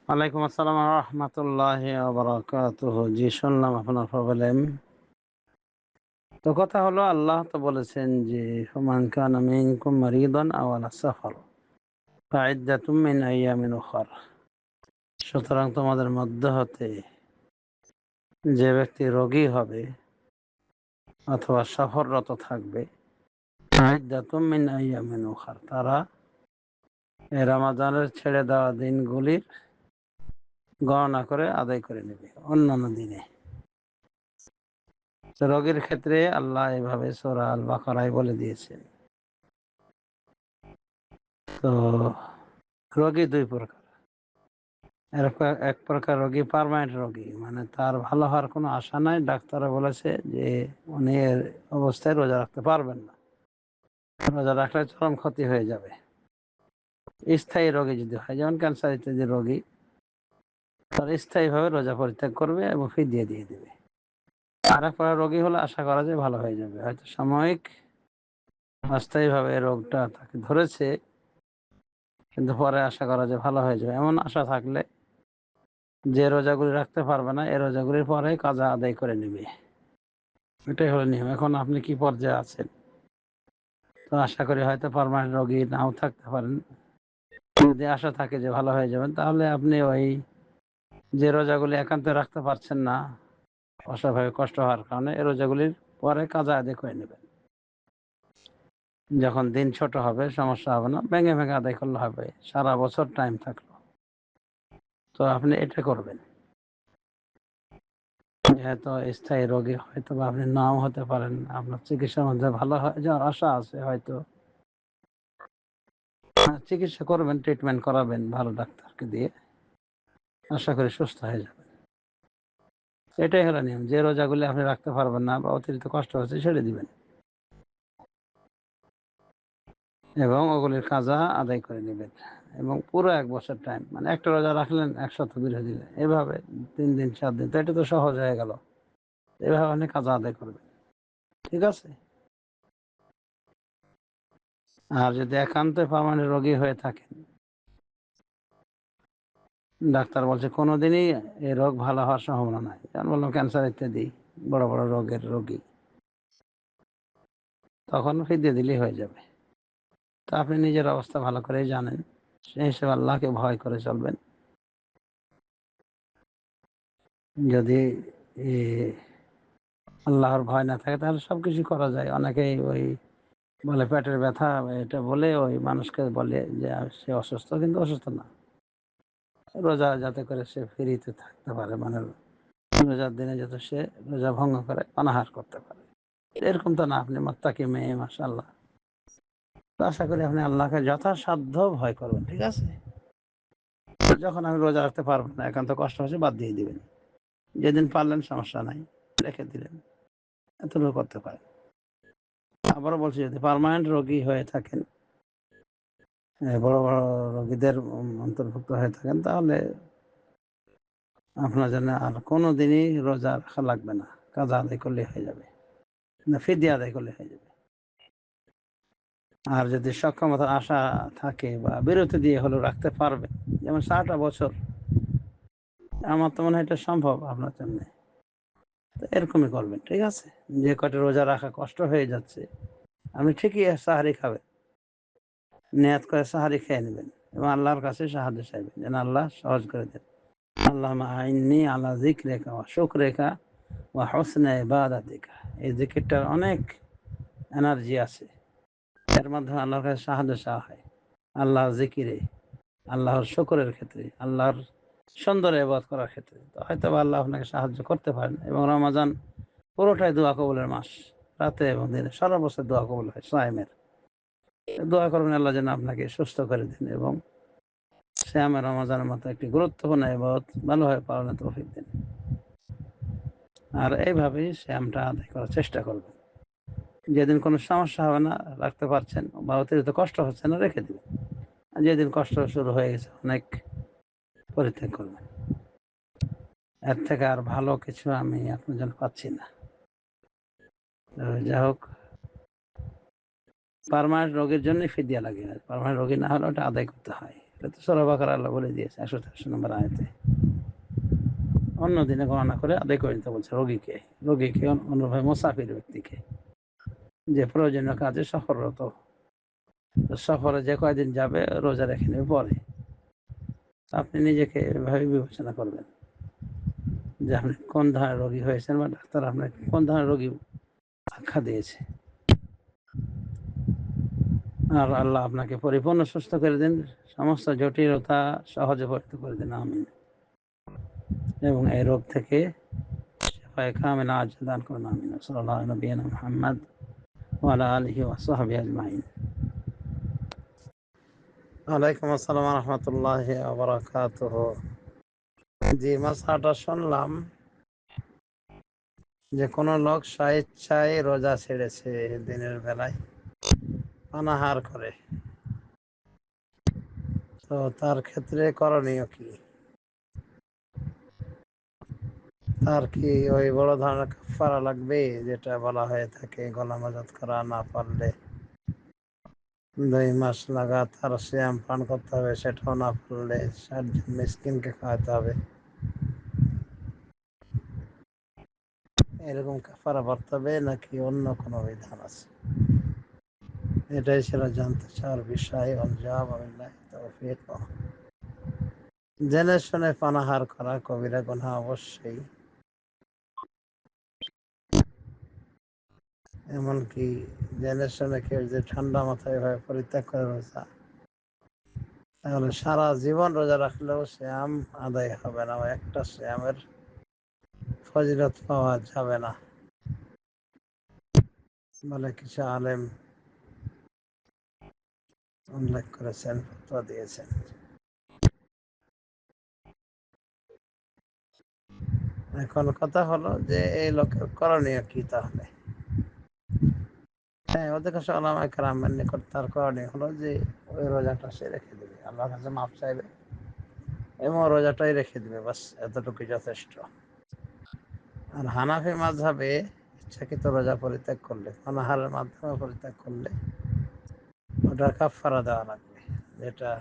ওয়ালাইকুম আসসালাম রহমতুল্লাহি ওয়া বারাকাতুহু। জি, শুনলাম আপনার প্রবলেম। তো কথা হলো, আল্লাহ তো বলেছেন যে ফামান কানা মিনকুম মারিদান আও আলা সাফার ফাইদ্দাতুম মিন আইয়ামিন উখার। সুতরাং তোমাদের মধ্য হতে যে ব্যক্তি রোগী হবে অথবা সফররত থাকবে, ফাইদ্দাতুম মিন আইয়ামিন উখার, তারা এই রমাদানের ছেড়ে দেওয়া দিনগুলির গণনা করে আদায় করে নেবে অন্যান্য দিনে। তো রোগীর ক্ষেত্রে আল্লাহ এভাবে সূরা আল বাকারায় বলে দিয়েছেন। তো রোগী দুই প্রকার। এক প্রকার রোগী পার্মানেন্ট রোগী, মানে তার ভালো হওয়ার কোনো আশা নাই, ডাক্তাররা বলেছে যে উনি এর অবস্থায় রোজা রাখতে পারবেন না, রোজা রাখলে চরম ক্ষতি হয়ে যাবে। স্থায়ী রোগী যদি হয়, যেমন ক্যান্সার ইত্যাদি রোগী, তার স্থায়ীভাবে রোজা পরিত্যাগ করবে এবং ফিদিয়া দিয়ে দেবে। আর এক প্রকার রোগী হলে আশা করা যায় ভালো হয়ে যাবে, হয়তো সাময়িক অস্থায়ীভাবে রোগটা তাকে ধরেছে, কিন্তু পরে আশা করা যায় ভালো হয়ে যাবে। এমন আশা থাকলে যে রোজাগুলি রাখতে পারবে না, এই রোজাগুলির পরে কাজা আদায় করে নেবে। এটাই হলো নিয়ম। এখন আপনি কি পর্যায়ে আছেন? তো আশা করি হয়তো পার্মানেন্ট রোগী নাও থাকতে পারেন। যদি আশা থাকে যে ভালো হয়ে যাবেন, তাহলে আপনি ওই যে রোজাগুলি একান্ত রাখতে পারছেন না অস্বাভাবিক কষ্ট হওয়ার কারণে, এই রোজাগুলির পরে কাজা আদায় করে নেবেন। যখন দিন ছোট হবে সমস্যা হবে না, ভেঙে ভেঙে আদায় করলে হবে, সারা বছর টাইম থাকলো। তো আপনি এটা করবেন। যেহেতু স্থায়ী রোগী, হয়তো বা আপনি নাও হতে পারেন, আপনার চিকিৎসার মধ্যে ভালো হয়ে যাওয়ার আশা আছে, হয়তো চিকিৎসা করবেন, ট্রিটমেন্ট করাবেন ভালো ডাক্তারকে দিয়ে, আশা করি সুস্থ হয়ে যাবেন। এটাই হলো নিয়ম। যে রোজাগুলি আপনি রাখতে পারবেন না বা অতিরিক্ত কষ্ট হচ্ছে, ছেড়ে দিবেন এবং ওগুলির কাজা আদায় করে নেবেন। এবং পুরো এক বছর টাইম, মানে একটা রোজা রাখলেন 100 দিলে, এভাবে 3 দিন 4 দিন, তো এটা তো সহজ হয়ে গেল। এভাবে আপনি কাজা আদায় করবেন, ঠিক আছে? আর যদি একান্ত পার্মানেন্ট রোগী হয়ে থাকেন, ডাক্তার বলছে কোনোদিনই এই রোগ ভালো হওয়ার সম্ভাবনা নাই, যেমন বললাম ক্যান্সার ইত্যাদি বড় বড় রোগের রোগী, তখন ফিদিয়ে দিলেই হয়ে যাবে। তো আপনি নিজের অবস্থা ভালো করেই জানেন, সেই হিসেবে আল্লাহকে ভয় করে চলবেন। যদি এ, আল্লাহর ভয় না থাকে, তাহলে সবকিছু করা যায়। অনেকেই ওই বলে পেটের ব্যথা, এটা বলে ওই মানুষকে বলে যে সে অসুস্থ, কিন্তু অসুস্থ না, রোজা যাতে করে সে ফ্রিতে থাকতে পারে, মানে রোজার দিনে যাতে সে রোজা ভঙ্গ করে অনাহার করতে পারে, এরকম তো না। আপনি মোত্তাকি মেয়ে, মাশাআল্লাহ। তো আশা করি আপনি আল্লাহকে যথাসাধ্য ভয় করবেন, ঠিক আছে? যখন আমি রোজা রাখতে পারবো না, একান্ত কষ্ট হচ্ছে, বাদ দিয়ে দিবেন। যেদিন পারলেন সমস্যা নাই, রেখে দিলেন, এতটুকু করতে পারেন। আবারও বলছি, যদি পার্মানেন্ট রোগী হয়ে থাকেন, বড় বড় রোগীদের অন্তর্ভুক্ত হয়ে থাকেন, তাহলে আপনার জন্য আর কোনো দিনই রোজা রাখা লাগবে না, কাজা আদায় করলে হয়ে যাবে, না ফিদিয়া আদায় করলে হয়ে যাবে। আর যদি সক্ষমতার আশা থাকে বা বিরতি দিয়ে হলেও রাখতে পারবেন, যেমন 7টা বছর, আমার তো মনে হয় এটা সম্ভব আপনার জন্য। তো এরকমই করবেন, ঠিক আছে? যে কটা রোজা রাখা কষ্ট হয়ে যাচ্ছে, আপনি ঠিকই সাহারি খাবেন, নিয়াত করে সাহারি খেয়ে নেবেন এবং আল্লাহর কাছে সাহায্য চাইবেন যেন আল্লাহ সহজ করে দেন। আল্লাহুম্মা আইন্নি আলা যিকরিকা ওয়া শুকরিকা ওয়া হুসনি ইবাদাতিকা। এই জিকিরটার অনেক এনার্জি আছে, এর মাধ্যমে আল্লাহর কাছে সাহায্য চাওয়া হয়। আল্লাহর জিকিরে, আল্লাহর শুকরের ক্ষেত্রে, আল্লাহর সুন্দর ইবাদত করার ক্ষেত্রে। তো হয়তো আল্লাহ আপনাকে সাহায্য করতে পারেন। এবং রমাজান পুরোটাই দোয়া কবুলের মাস, রাতে এবং দিনে সারা বছর দোয়া কবুল হয় সায়েমের। দোয়া করবেন আল্লাহ যেন আপনাকে সুস্থ করে দেন এবং সিয়ামে রমাজানের মতো একটি গুরুত্বপূর্ণ ইবাদত ভালোভাবে পালনের তৌফিক দেন। আর এইভাবেই সিয়ামটা আদায় করার চেষ্টা করবেন। যেদিন কোনো সমস্যা হবে না, রাখতে পারছেন বা অতিরিক্ত কষ্ট হচ্ছে না, রেখে দিবেন। আর যেদিন কষ্ট শুরু হয়ে গেছে, অনেক পরিত্যাগ করবেন। এর থেকে আর ভালো কিছু আমি আপনার জন্য পাচ্ছি না। যাই হোক, পার্মানেন্ট রোগের জন্য ফিদিয়া লাগে, পার্মানেন্ট রোগী না হলে ওটা আদায় করতে হয়। এটা তো সূরা বাকারা আল্লাহ বলে দিয়েছে 183 নম্বর আয়াতে। অন্য দিনে গণনা করে আদায় করে নিতে বলছে রোগীকে। রোগীকে অনুরূপভাবে মুসাফির ব্যক্তিকে, যে প্রয়োজনীয় কাজে সফররত, সফরে যে কয়দিন যাবে রোজা রেখে নেবে পরে। আপনি নিজেকে এভাবে বিবেচনা করবেন যে আপনি কোন ধরনের রোগী হয়েছেন বা ডাক্তার আপনাকে কোন ধরনের রোগী আখ্যা দিয়েছে। আর আল্লাহ আপনাকে পরিপূর্ণ সুস্থ করে দিন, সমস্ত জটিলতা সহজে পরিত করে দিন, আমিন। এবং এই রোগ থেকে শিফায়ে কামিল আজিল দান করুন, আমিন। সাল্লাল্লাহু আলা নবিয়িনা মুহাম্মদ ওয়া আলা আলিহি ওয়া সাহবিহি আজমাইন। ওয়ালাইকুম আসসালাম ওয়া রাহমাতুল্লাহি ওয়া বারাকাতুহু। জি, মাসআলাটা শুনলাম যে কোনো লোক স্বেচ্ছায় রোজা ছেড়েছে দিনের বেলায়, অনাহার করে, তো তার ক্ষেত্রে করণীয় কি? তার কি ওই বড় ধরনের কাফারা লাগবে, যেটা বলা হয়ে থাকে গোলাম আজাদ করা, না পারলে 2 মাস লাগাতার সিয়াম পালন করতে হবে, সেটাও না পারলে 60 জন মিসকিনকে খাওয়াতে হবে, এরকম কাফারা ভরতে হবে নাকি অন্য কোনো বিধান আছে? এটাই ছিল জানতে চাওয়ার বিষয়। তৌফিক। জেনে শুনে পানাহার করা কবিরা গুনাহ অবশ্যই, এমনকি জেনে শুনে কেউ যে ঠান্ডা মাথায় ভাবে পরিত্যাগ করে রোজা, তাহলে সারা জীবন রোজা রাখলেও শ্যাম আদায় হবে না, একটা শ্যামের ফজিলত পাওয়া যাবে না বলে কিছু আলেম উল্লেখ করেছেন, ফতোয়া দিয়েছেন। এখন কথা হলো যে এই লোকের করণীয় কি তাহলে? হ্যাঁ, অধিকাংশ ওলামায়ে কেরামের নিকট তার করণীয় হলো যে ওই রোজাটা সে রেখে দেবে, আল্লাহর কাছে মাপ চাইবে এবং রোজাটাই রেখে দেবে, বাস এতটুকুই যথেষ্ট। আর হানাফি মাযহাবে ইচ্ছাকৃত রোজা পরিত্যাগ করলে, অনাহারের মাধ্যমে পরিত্যাগ করলে ওটা কাফারা দেওয়া লাগবে, যেটা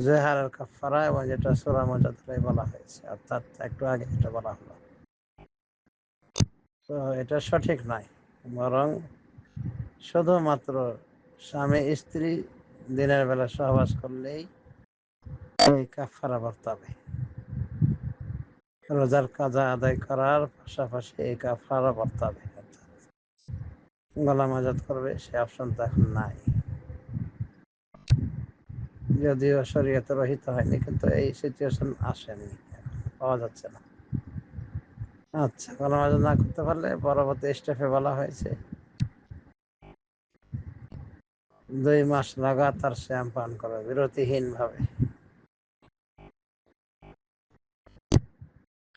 জেহারের কাফারা, এবং যেটা সূরা মুজাদালায় বলা হয়েছে, অর্থাৎ একটু আগে যেটা বলা হলো। তো এটা সঠিক নয়, বরং শুধুমাত্র স্বামী স্ত্রী দিনের বেলা সহবাস করলেই এই কাফারা বর্তাবে। রোজার কাজা আদায় করার পাশাপাশি এই কাফারা বর্তাবে, গোলাম আজাদ করবে সে অপশন তো এখন নাই, যদিও শরীয়তে রহিত হয়নি, কিন্তু এই সিচুয়েশন আসেনি, পাওয়া যাচ্ছে না। আচ্ছা, গোলাম আজাদ না করতে পারলে পরবর্তী স্টেপে বলা হয়েছে 2 মাস লাগাতার শ্যাম পান করবে বিরতিহীন ভাবে।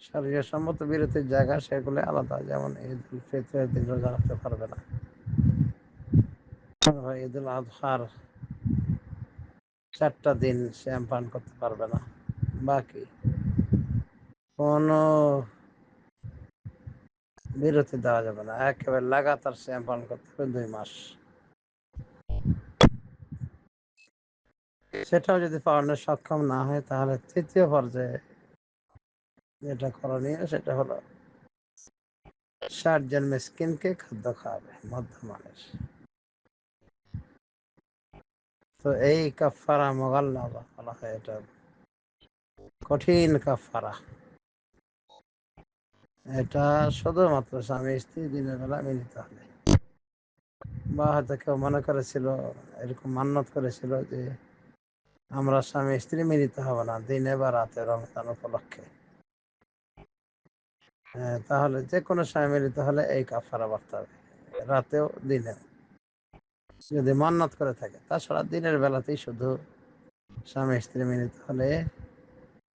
শরীর সম্মত বিরতির জায়গা সেগুলো আলাদা, যেমন ঈদ উল ফিতরের দিন রোজা রাখতে পারবে না, ঈদ উল আজহার 4টা দিন শ্যাম পান করতে পারবে না, বাকি কোনো বিরতি দেওয়া যাবে না, একেবারে লাগাতার শ্যাম পান করতে হবে 2 মাস। সেটাও যদি পালনে সক্ষম না হয়, তাহলে তৃতীয় পর্যায়ে যেটা করণীয় সেটা হলো 60 জন মিসকিনকে খাদ্য খাওয়াবে, মধ্যমানের। তো এই কাফারা মুগাল্লাযা বলা হয়, এটা কঠিন কাফারা। এটা শুধুমাত্র স্বামী স্ত্রী দিনের বেলা মিলিত হবে, বা হয়তো কেউ মনে করেছিল, এরকম মান্যত করেছিল যে আমরা স্বামী স্ত্রী মিলিত হব না দিনে বা রাতে রমজান উপলক্ষে, তাহলে যে কোনো সময় মিলিত হলে এই কাফারা বাড়তে হবে, রাতেও দিনেও যদি মান্যত করে থাকে। তাছাড়া দিনের বেলাতেই শুধু স্বামী স্ত্রী মিলিত হলে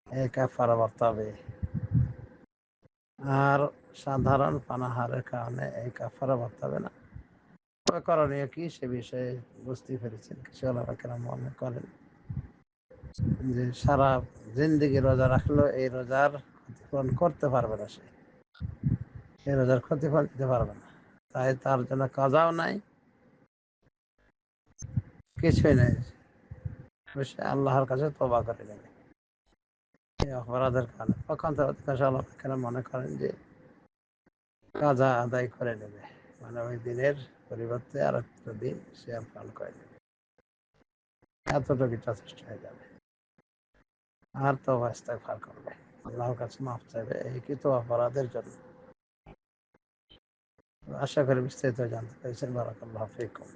এই কাফারা বাড়তে হবে, আর সাধারণ পানাহারের কারণে এই কাফারা বাড়তে হবে না। করণীয় কি সে বিষয়ে বুঝতে পেরেছেন কিছু ওলামায়ে মনে করেন যে সারা জিন্দেগি রোজা রাখলো, এই রোজার ক্ষতিপূরণ করতে পারবে না, সে এই রোজার ক্ষতিপূরণ দিতে পারবে না, তাই তার জন্য কাজাও নাই, কিছুই নাই, সে আল্লাহর কাছে তওবা করে নেবে এই অপরাধের কারণে। তখন তো অধিকাংশ আলেমেরা মনে করেন যে কাজা আদায় করে নেবে, মানে ওই দিনের পরিবর্তে আর একটা দিন সিয়াম পালন করে নেবে, এতটুকু যথেষ্ট হয়ে যাবে। আর তওবা ইস্তেগফার করবে, আল্লাহর কাছে মাফ চাইবে এই কৃত অপরাধের জন্য। আশা করি বিস্তারিত জানতে পেরেছেন। বারাকাল্লাহু ফিকুম।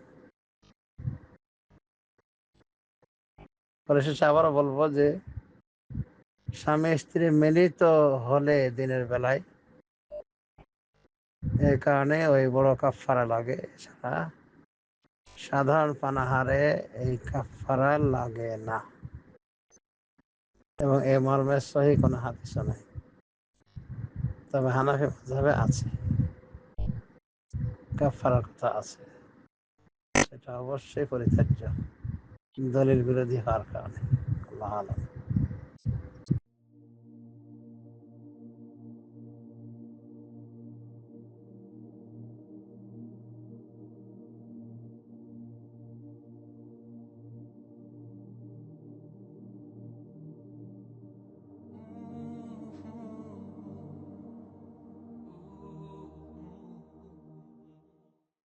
পরিশেষে আবারও বলবো যে স্বামী স্ত্রী মিলিত হলে দিনের বেলায় এই কারণে ওই বড় কাফফারা লাগে, এছাড়া সাধারণ পানাহারে এই কাফফারা লাগে না, এবং এই মর্মে সহিহ কোনো হাদিসও নাই। তবে হানাফি মাযহাবে আছে, কাফফারার কথা আছে, সেটা অবশ্যই পরিত্যাজ্য দলিল বিরোধী হওয়ার কারণে। আল্লাহ আলাম।